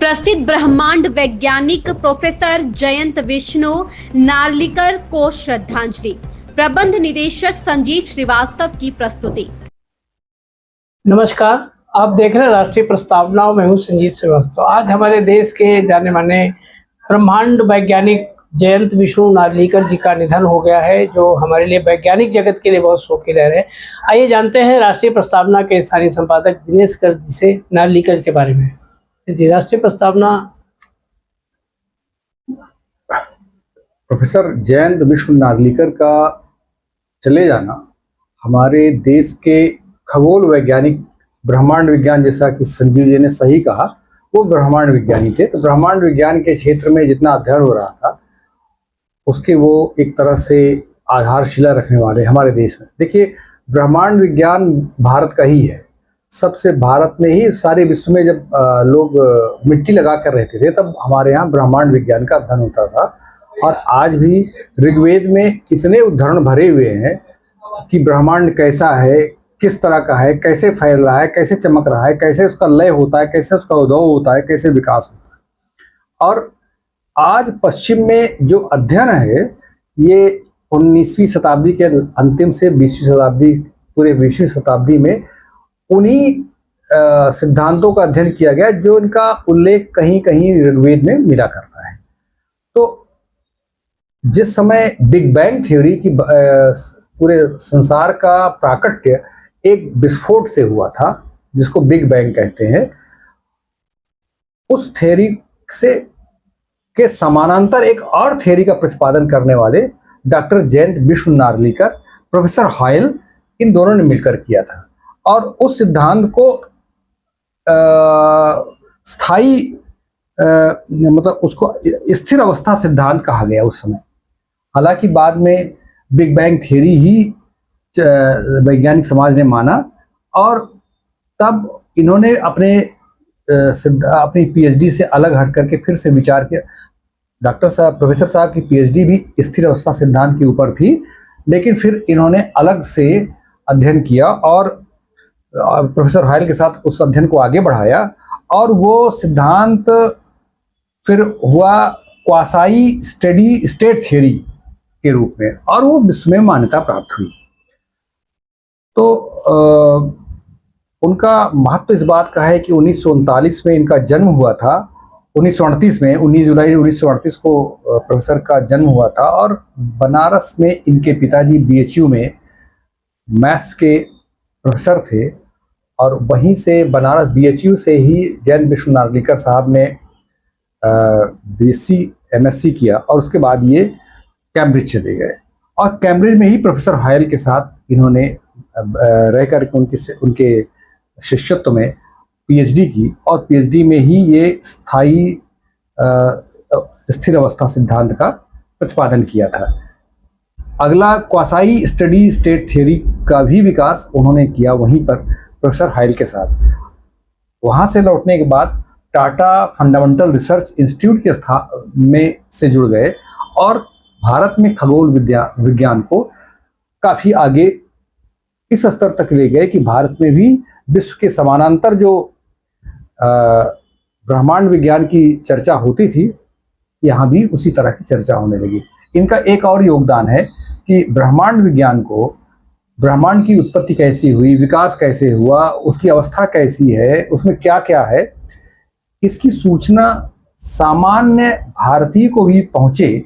प्रसिद्ध ब्रह्मांड वैज्ञानिक प्रोफेसर जयंत विष्णु नार्लिकर को श्रद्धांजलि। प्रबंध निदेशक संजीव श्रीवास्तव की प्रस्तुति। नमस्कार, आप देख रहे हैं राष्ट्रीय प्रस्तावनाओं में हूँ संजीव श्रीवास्तव। आज हमारे देश के जाने माने ब्रह्मांड वैज्ञानिक जयंत विष्णु नार्लिकर जी का निधन हो गया है, जो हमारे लिए वैज्ञानिक जगत के लिए बहुत शोक की लहर है। आइए जानते हैं राष्ट्रीय प्रस्तावना के स्थानीय संपादक दिनेश गर्ग जी से नार्लिकर के बारे में। जी, राष्ट्रीय प्रस्तावना। प्रोफेसर जयंत विष्णु नार्लिकर का चले जाना हमारे देश के खगोल वैज्ञानिक, ब्रह्मांड विज्ञान, जैसा कि संजीव जी ने सही कहा, वो ब्रह्मांड विज्ञानी थे। तो ब्रह्मांड विज्ञान के क्षेत्र में जितना अध्ययन हो रहा था उसके वो एक तरह से आधारशिला रखने वाले हमारे देश में। देखिए, ब्रह्मांड विज्ञान भारत का ही है। सबसे भारत में ही सारे विश्व में जब लोग मिट्टी लगा कर रहते थे तब हमारे यहाँ ब्रह्मांड विज्ञान का अध्ययन होता था। और आज भी ऋग्वेद में इतने उद्धरण भरे हुए हैं कि ब्रह्मांड कैसा है, किस तरह का है, कैसे फैल रहा है, कैसे चमक रहा है, कैसे उसका लय होता है, कैसे उसका उद्भव होता है, कैसे विकास होता है। और आज पश्चिम में जो अध्ययन है ये 19वीं शताब्दी के अंतिम से 20वीं शताब्दी, पूरे 20वीं शताब्दी में उन्हीं सिद्धांतों का अध्ययन किया गया जो इनका उल्लेख कहीं कहीं ऋग्वेद में मिला करता है। तो जिस समय बिग बैंग थ्योरी की पूरे संसार का प्राकट्य एक विस्फोट से हुआ था, जिसको बिग बैंग कहते हैं, उस थ्योरी से के समानांतर एक और थ्योरी का प्रतिपादन करने वाले doctor Jayant Vishnu Narlikar, professor Hoyle, इन दोनों ने मिलकर किया था। और उस सिद्धांत को स्थायी मतलब उसको स्थिर अवस्था सिद्धांत कहा गया उस समय। हालांकि बाद में बिग बैंग थ्योरी ही वैज्ञानिक समाज ने माना और तब इन्होंने अपनी पीएचडी से अलग हट करके फिर से विचार किया। डॉक्टर साहब, प्रोफेसर साहब की पीएचडी भी स्थिर अवस्था सिद्धांत के ऊपर थी, लेकिन फिर इन्होंने अलग से अध्ययन किया और प्रोफेसर हॉयल के साथ उस अध्ययन को आगे बढ़ाया और वो सिद्धांत फिर हुआ क्वासाई स्टेडी स्टेट थ्योरी के रूप में, और वो विश्व में मान्यता प्राप्त हुई। तो उनका महत्व इस बात का है कि 1939 में इनका जन्म हुआ था। 1938 में 19 जुलाई 1938 को प्रोफेसर का जन्म हुआ था और बनारस में इनके पिताजी बीएचयू में मैथ्स के प्रोफेसर थे और वहीं से बनारस बीएचयू से ही जयंत विष्णु नार्लिकर साहब ने बीएससी एमएससी किया और उसके बाद ये कैम्ब्रिज चले गए और कैम्ब्रिज में ही प्रोफेसर हॉयल के साथ इन्होंने रह कर उनके शिष्यत्व में पीएचडी की और पीएचडी में ही ये स्थायी स्थिर अवस्था सिद्धांत का प्रतिपादन किया था। अगला क्वासाई स्टडी स्टेट थ्योरी का भी विकास उन्होंने किया वहीं पर प्रोफेसर हॉयल के साथ। वहाँ से लौटने के बाद टाटा फंडामेंटल रिसर्च इंस्टीट्यूट के में से जुड़ गए और भारत में खगोल विज्ञान को काफ़ी आगे इस स्तर तक ले गए कि भारत में भी विश्व के समानांतर जो ब्रह्मांड विज्ञान की चर्चा होती थी, यहाँ भी उसी तरह की चर्चा होने लगी। इनका एक और योगदान है कि ब्रह्मांड विज्ञान को, ब्रह्मांड की उत्पत्ति कैसी हुई, विकास कैसे हुआ, उसकी अवस्था कैसी है, उसमें क्या क्या है, इसकी सूचना सामान्य भारतीय को भी पहुँचे,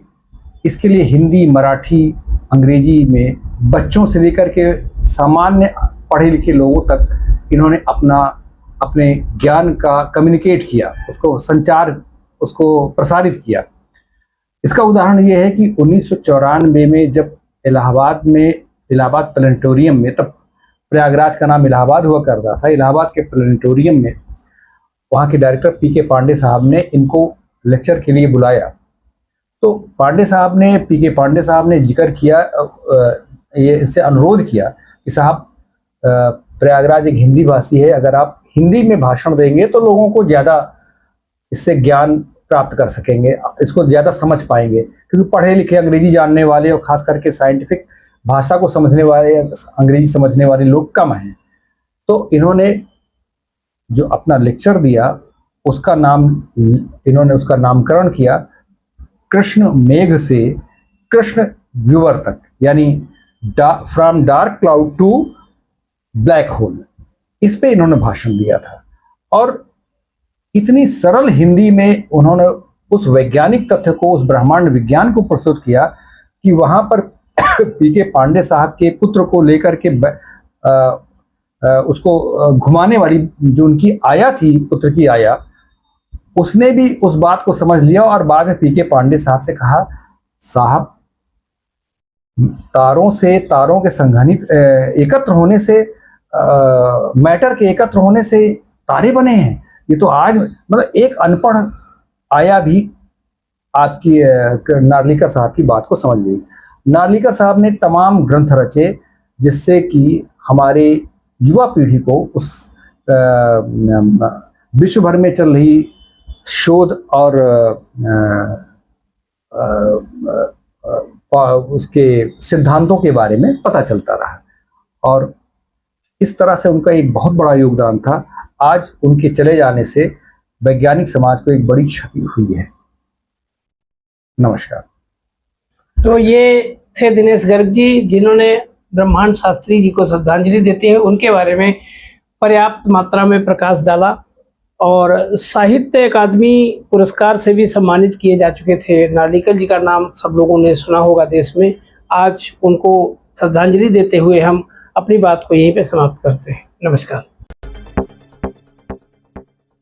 इसके लिए हिंदी, मराठी, अंग्रेजी में बच्चों से लेकर के सामान्य पढ़े लिखे लोगों तक इन्होंने अपने ज्ञान का कम्युनिकेट किया, उसको प्रसारित किया। इसका उदाहरण ये है कि 1994 में जब इलाहाबाद प्लेनेटोरियम में, तब प्रयागराज का नाम इलाहाबाद हुआ करता था, इलाहाबाद के प्लेनेटोरियम में वहाँ के डायरेक्टर पीके पांडे साहब ने इनको लेक्चर के लिए बुलाया। तो पीके पांडे साहब ने जिक्र किया, ये इससे अनुरोध किया कि साहब, प्रयागराज एक हिंदी भाषी है, अगर आप हिंदी में भाषण देंगे तो लोगों को ज़्यादा इससे ज्ञान प्राप्त कर सकेंगे, इसको ज़्यादा समझ पाएंगे, क्योंकि पढ़े लिखे अंग्रेजी जानने वाले और ख़ास करके साइंटिफिक भाषा को समझने वाले, अंग्रेजी समझने वाले लोग कम हैं। तो इन्होंने जो अपना लेक्चर दिया उसका नाम, इन्होंने उसका नामकरण किया कृष्ण मेघ से कृष्ण व्यूवर तक, यानी from dark cloud to black hole. इस पे इन्होंने भाषण दिया था और इतनी सरल हिंदी में उन्होंने उस वैज्ञानिक तथ्य को, उस ब्रह्मांड विज्ञान को प्रस्तुत किया कि वहां पर पीके पांडे साहब के पुत्र को लेकर के उसको घुमाने वाली जो उनकी आया थी, पुत्र की आया, उसने भी उस बात को समझ लिया और बाद में पीके पांडे साहब से कहा, साहब तारों के संघनित एकत्र होने से, मैटर के एकत्र होने से तारे बने हैं। ये तो आज मतलब एक अनपढ़ आया भी आपकी नार्लिकर साहब की बात को समझ गई। नार्लिकर साहब ने तमाम ग्रंथ रचे जिससे कि हमारे युवा पीढ़ी को उस विश्व भर में चल रही शोध और उसके सिद्धांतों के बारे में पता चलता रहा और इस तरह से उनका एक बहुत बड़ा योगदान था। आज उनके चले जाने से वैज्ञानिक समाज को एक बड़ी क्षति हुई है। नमस्कार। तो ये थे दिनेश गर्ग जी, जिन्होंने ब्रह्मांड शास्त्री जी को श्रद्धांजलि देते हैं उनके बारे में पर्याप्त मात्रा में प्रकाश डाला और साहित्य अकादमी पुरस्कार से भी सम्मानित किए जा चुके थे। नार्लिकर जी का नाम सब लोगों ने सुना होगा देश में। आज उनको श्रद्धांजलि देते हुए हम अपनी बात को यहीं पे समाप्त करते हैं। नमस्कार।